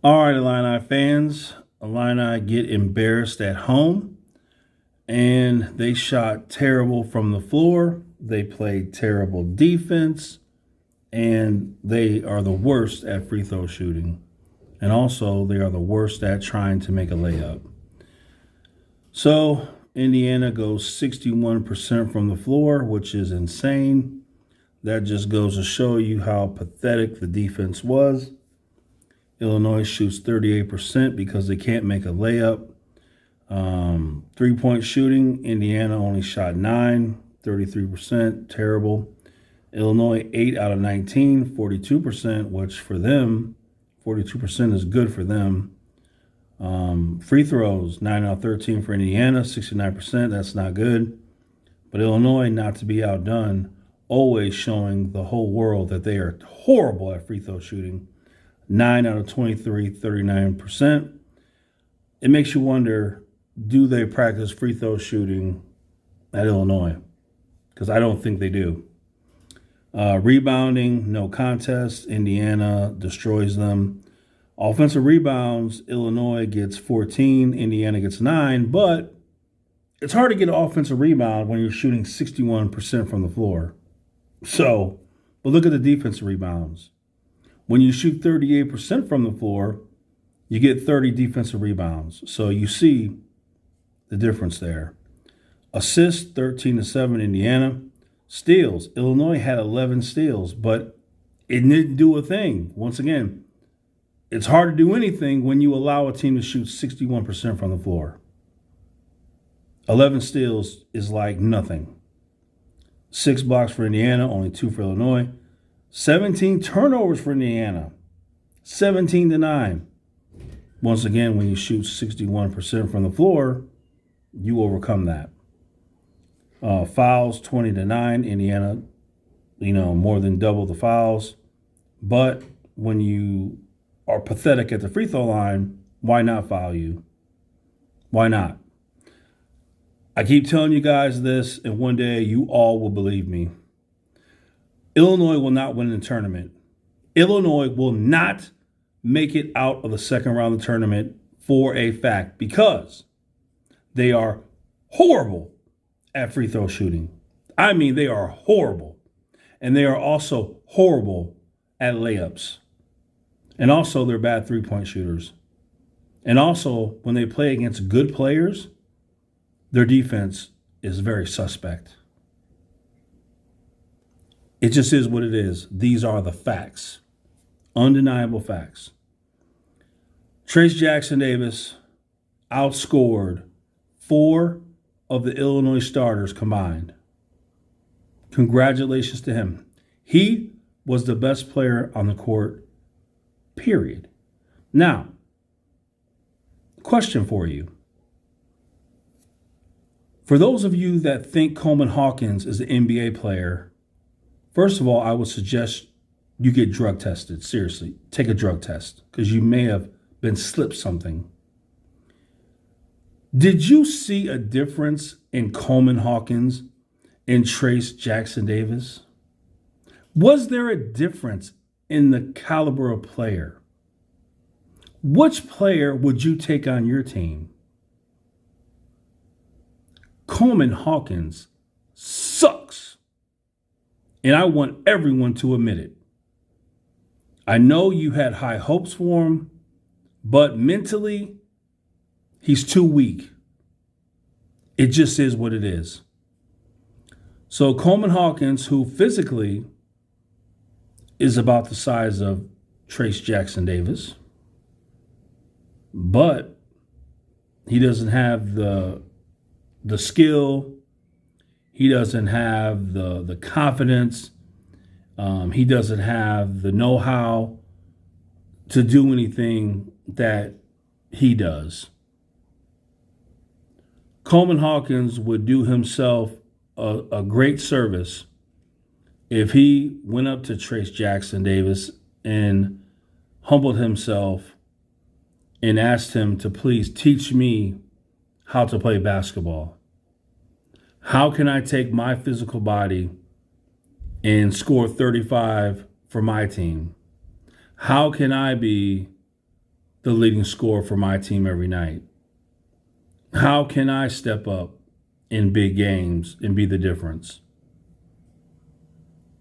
All right, Illini fans. Illini get embarrassed at home, and they shot terrible from the floor. They played terrible defense, and they are the worst at free throw shooting. And also, they are the worst at trying to make a layup. So, Indiana goes 61% from the floor, which is insane. That just goes to show you how pathetic the defense was. Illinois shoots 38% because they can't make a layup. 3-point shooting, Indiana only shot 9, 33%, terrible. Illinois 8 out of 19, 42%, which for them, 42% is good for them. Free throws, 9 out of 13 for Indiana, 69%, that's not good. But Illinois, not to be outdone, always showing the whole world that they are horrible at free throw shooting. 9 out of 23, 39%. It makes you wonder, do they practice free throw shooting at Illinois? Because I don't think they do. Rebounding, no contest. Indiana destroys them. Offensive rebounds, Illinois gets 14, Indiana gets 9, but it's hard to get an offensive rebound when you're shooting 61% from the floor. So, but look at the defensive rebounds. When you shoot 38% from the floor, you get 30 defensive rebounds. So you see the difference there. Assists, 13-7 Indiana. Steals, Illinois had 11 steals, but it didn't do a thing. Once again, it's hard to do anything when you allow a team to shoot 61% from the floor. 11 steals is like nothing. 6 blocks for Indiana, only 2 for Illinois. 17 turnovers for Indiana, 17-9. Once again, when you shoot 61% from the floor, you overcome that. Fouls, 20-9. Indiana, more than double the fouls. But when you are pathetic at the free throw line, why not foul you? Why not? I keep telling you guys this, and one day you all will believe me. Illinois will not win the tournament. Illinois will not make it out of the second round of the tournament for a fact because they are horrible at free throw shooting. I mean, they are horrible. And they are also horrible at layups. And also, they're bad three-point shooters. And also, when they play against good players, their defense is very suspect. It just is what it is. These are the facts. Undeniable facts. Trace Jackson Davis outscored 4 of the Illinois starters combined. Congratulations to him. He was the best player on the court, period. Now, question for you. For those of you that think Coleman Hawkins is an NBA player, first of all, I would suggest you get drug tested. Seriously, take a drug test because you may have been slipped something. Did you see a difference in Coleman Hawkins and Trace Jackson Davis? Was there a difference in the caliber of player? Which player would you take on your team? Coleman Hawkins sucks. And I want everyone to admit it. I know you had high hopes for him, but mentally, he's too weak. It just is what it is. So Coleman Hawkins, who physically is about the size of Trace Jackson Davis, but he doesn't have the skill. He doesn't have the confidence. He doesn't have the know-how to do anything that he does. Coleman Hawkins would do himself a great service if he went up to Trace Jackson Davis and humbled himself and asked him to please teach me how to play basketball. How can I take my physical body and score 35 for my team? How can I be the leading scorer for my team every night? How can I step up in big games and be the difference?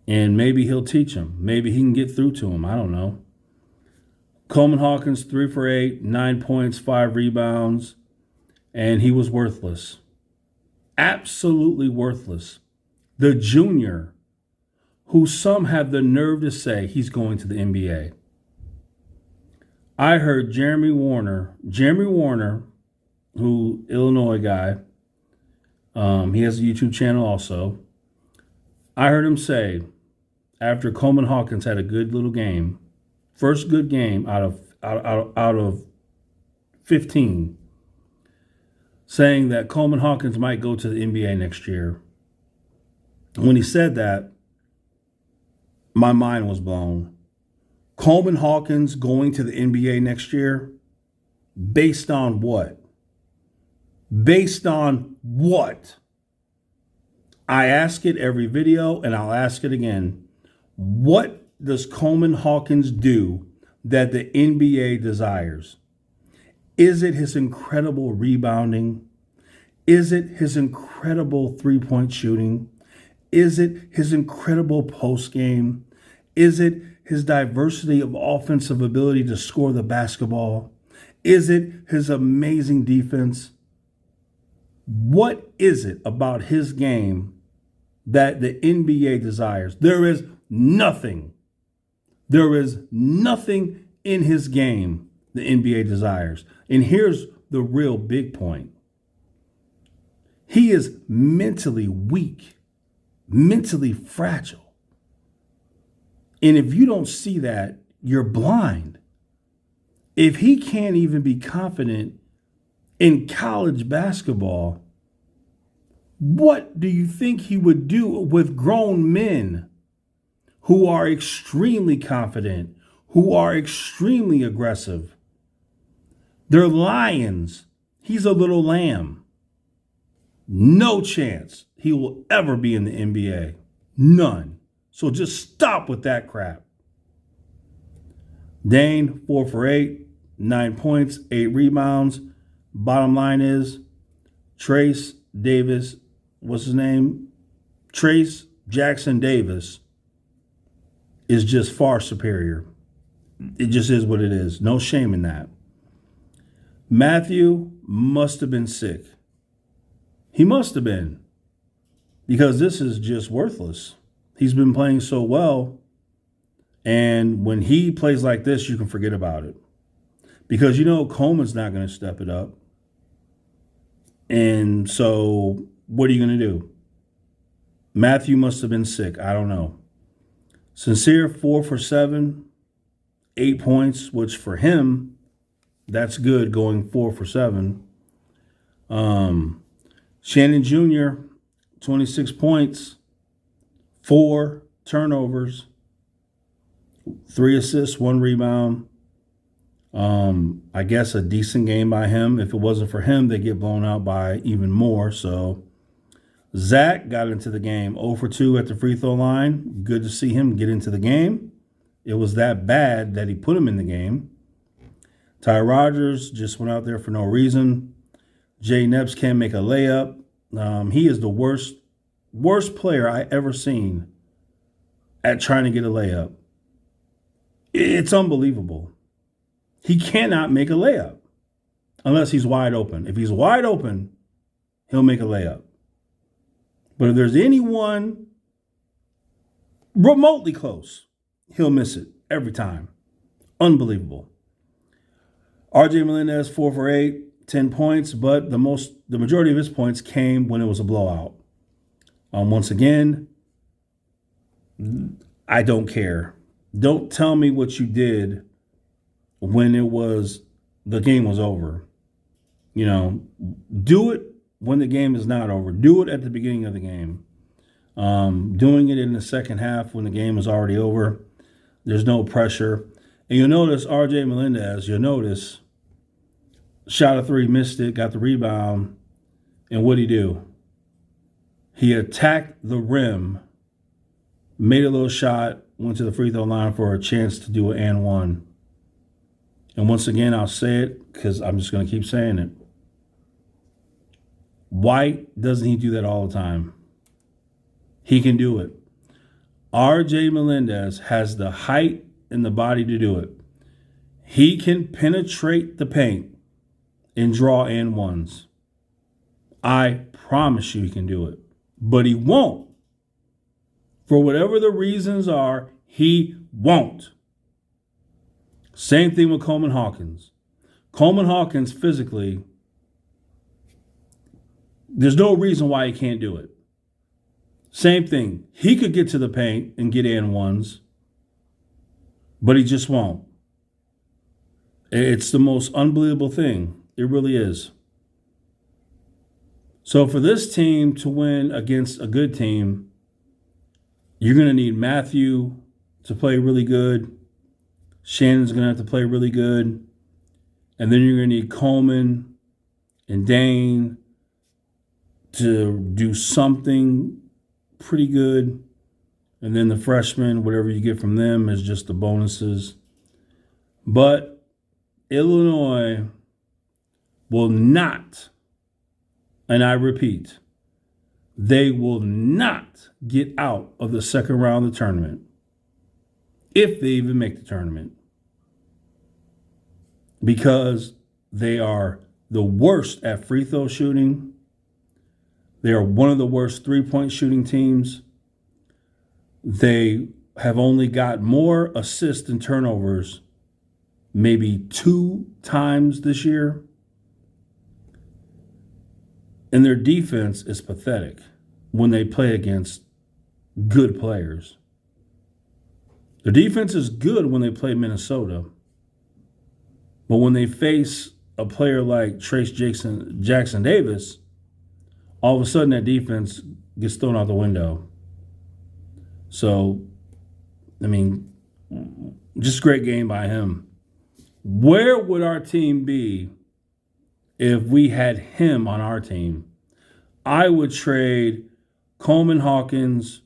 And maybe he'll teach him. Maybe he can get through to him. I don't know. Coleman Hawkins, 3 for 8, 9 points, 5 rebounds, and he was worthless. Absolutely worthless. The junior, who some have the nerve to say he's going to the NBA. I heard Jeremy Warner, who Illinois guy, he has a YouTube channel also. I heard him say, after Coleman Hawkins had a good little game, first good game out of 15, saying that Coleman Hawkins might go to the NBA next year. When he said that, my mind was blown. Coleman Hawkins going to the NBA next year? Based on what? Based on what? I ask it every video, and I'll ask it again. What does Coleman Hawkins do that the NBA desires? Is it his incredible rebounding? Is it his incredible three-point shooting? Is it his incredible post game? Is it his diversity of offensive ability to score the basketball? Is it his amazing defense? What is it about his game that the NBA desires? There is nothing. There is nothing in his game the NBA desires. And here's the real big point. He is mentally weak, mentally fragile. And if you don't see that, you're blind. If he can't even be confident in college basketball, what do you think he would do with grown men who are extremely confident, who are extremely aggressive? They're lions. He's a little lamb. No chance he will ever be in the NBA. None. So just stop with that crap. Dane, 4 for 8, 9 points, 8 rebounds. Bottom line is Trace Davis, what's his name? Trace Jackson Davis is just far superior. It just is what it is. No shame in that. Matthew must have been sick. He must have been, because this is just worthless. He's been playing so well, and when he plays like this, you can forget about it. Because you know Coleman's not going to step it up. And so what are you going to do? Matthew must have been sick. I don't know. Sincere, 4 for 7, 8 points, which for him, that's good going 4 for 7. Shannon Jr., 26 points, 4 turnovers, 3 assists, 1 rebound. I guess a decent game by him. If it wasn't for him, they get blown out by even more. So Zach got into the game 0 for 2 at the free throw line. Good to see him get into the game. It was that bad that he put him in the game. Ty Rogers just went out there for no reason. Jay Neps can't make a layup. He is the worst player I ever seen at trying to get a layup. It's unbelievable. He cannot make a layup unless he's wide open. If he's wide open, he'll make a layup. But if there's anyone remotely close, he'll miss it every time. Unbelievable. RJ Melendez, 4 for 8, 10 points, but the majority of his points came when it was a blowout. Once again, I don't care. Don't tell me what you did when the game was over. You know, do it when the game is not over. Do it at the beginning of the game. Doing it in the second half when the game is already over, there's no pressure. And you'll notice RJ Melendez, shot a 3, missed it, got the rebound. And what'd he do? He attacked the rim, made a little shot, went to the free throw line for a chance to do an and one. And once again, I'll say it because I'm just going to keep saying it. Why doesn't he do that all the time? He can do it. RJ Melendez has the height and the body to do it. He can penetrate the paint and draw and ones. I promise you he can do it. But he won't. For whatever the reasons are, he won't. Same thing with Coleman Hawkins. Coleman Hawkins physically, there's no reason why he can't do it. Same thing. He could get to the paint and get and ones, but he just won't. It's the most unbelievable thing. It really is. So for this team to win against a good team, you're going to need Matthew to play really good. Shannon's going to have to play really good. And then you're going to need Coleman and Dane to do something pretty good. And then the freshmen, whatever you get from them is just the bonuses. But Illinois will not, and I repeat, they will not get out of the second round of the tournament, if they even make the tournament, because they are the worst at free throw shooting. They are one of the worst three-point shooting teams. They have only got more assists and turnovers maybe 2 times this year. And their defense is pathetic when they play against good players. Their defense is good when they play Minnesota. But when they face a player like Trace Jackson Davis, all of a sudden that defense gets thrown out the window. So, I mean, just great game by him. Where would our team be if we had him on our team? I would trade Coleman Hawkins,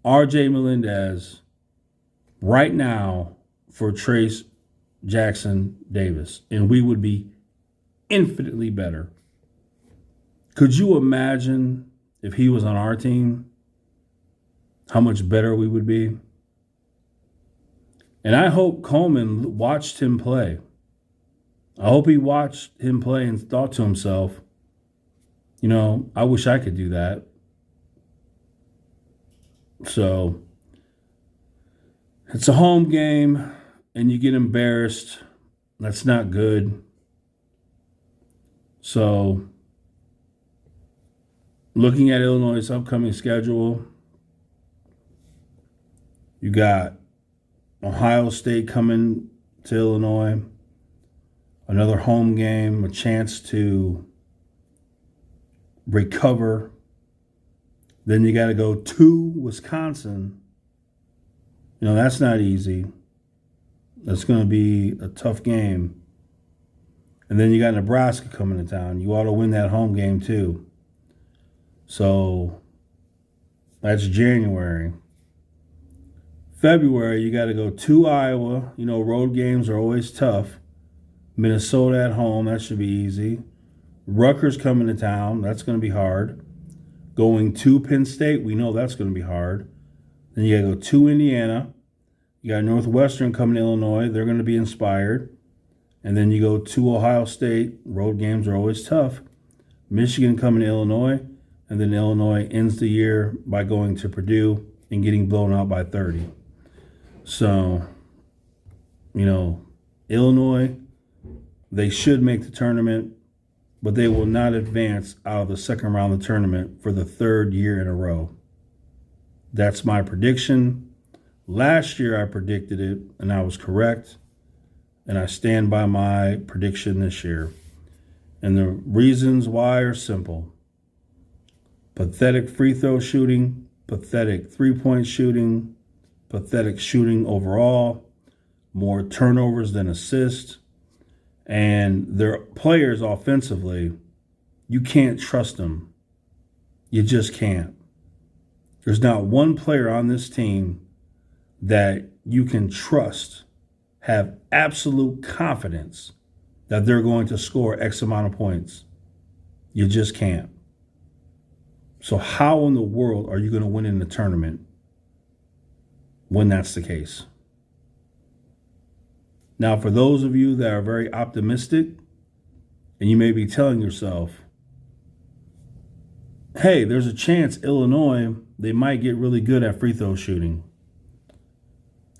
RJ Melendez right now for Trace Jackson Davis, and we would be infinitely better. Could you imagine if he was on our team, how much better we would be? And I hope Coleman watched him play. I hope he watched him play and thought to himself, you know, I wish I could do that. So it's a home game and you get embarrassed. That's not good. So looking at Illinois' upcoming schedule, you got Ohio State coming to Illinois, another home game, a chance to recover. Then you got to go to Wisconsin. You know, that's not easy. That's going to be a tough game. And then you got Nebraska coming to town. You ought to win that home game too. So that's January. February, you got to go to Iowa. You know, road games are always tough. Minnesota at home, that should be easy. Rutgers coming to town, that's going to be hard. Going to Penn State, we know that's going to be hard. Then you got to go to Indiana. You got Northwestern coming to Illinois. They're going to be inspired. And then you go to Ohio State. Road games are always tough. Michigan coming to Illinois. And then Illinois ends the year by going to Purdue and getting blown out by 30. So, you know, Illinois, they should make the tournament, but they will not advance out of the second round of the tournament for the 3rd year in a row. That's my prediction. Last year I predicted it, and I was correct. And I stand by my prediction this year. And the reasons why are simple. Pathetic free throw shooting, pathetic three-point shooting, pathetic shooting overall, more turnovers than assists. And their players offensively, you can't trust them. You just can't. There's not one player on this team that you can trust have absolute confidence that they're going to score X amount of points. You just can't. So how in the world are you going to win in the tournament when that's the case? Now, for those of you that are very optimistic, and you may be telling yourself, hey, there's a chance Illinois, they might get really good at free throw shooting.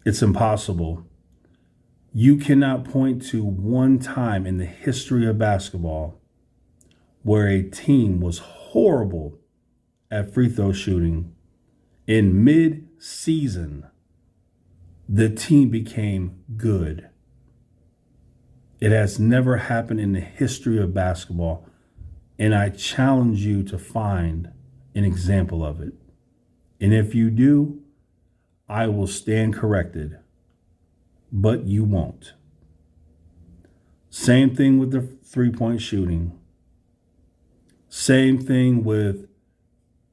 It's impossible. You cannot point to one time in the history of basketball where a team was horrible at free throw shooting. In mid-season, the team became good. It has never happened in the history of basketball. And I challenge you to find an example of it. And if you do, I will stand corrected. But you won't. Same thing with the three-point shooting. Same thing with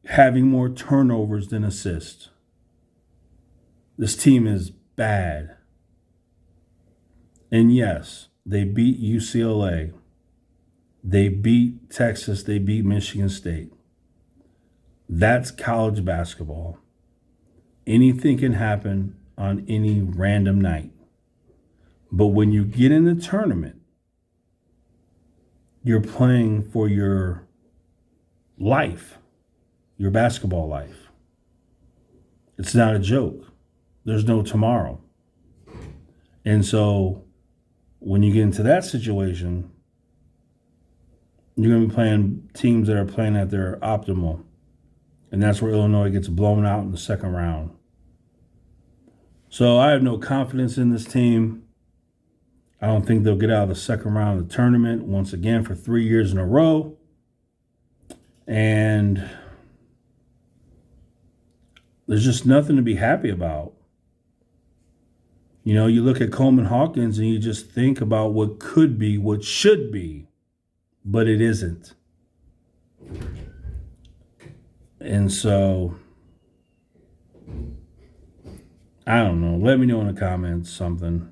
having more turnovers than assists. This team is bad. And yes, they beat UCLA. They beat Texas. They beat Michigan State. That's college basketball. Anything can happen on any random night. But when you get in the tournament, you're playing for your life, your basketball life. It's not a joke. There's no tomorrow. And so when you get into that situation, you're going to be playing teams that are playing at their optimal. And that's where Illinois gets blown out in the second round. So I have no confidence in this team. I don't think they'll get out of the second round of the tournament once again for 3 years in a row. And there's just nothing to be happy about. You know, you look at Coleman Hawkins and you just think about what could be, what should be, but it isn't. And so, I don't know. Let me know in the comments something.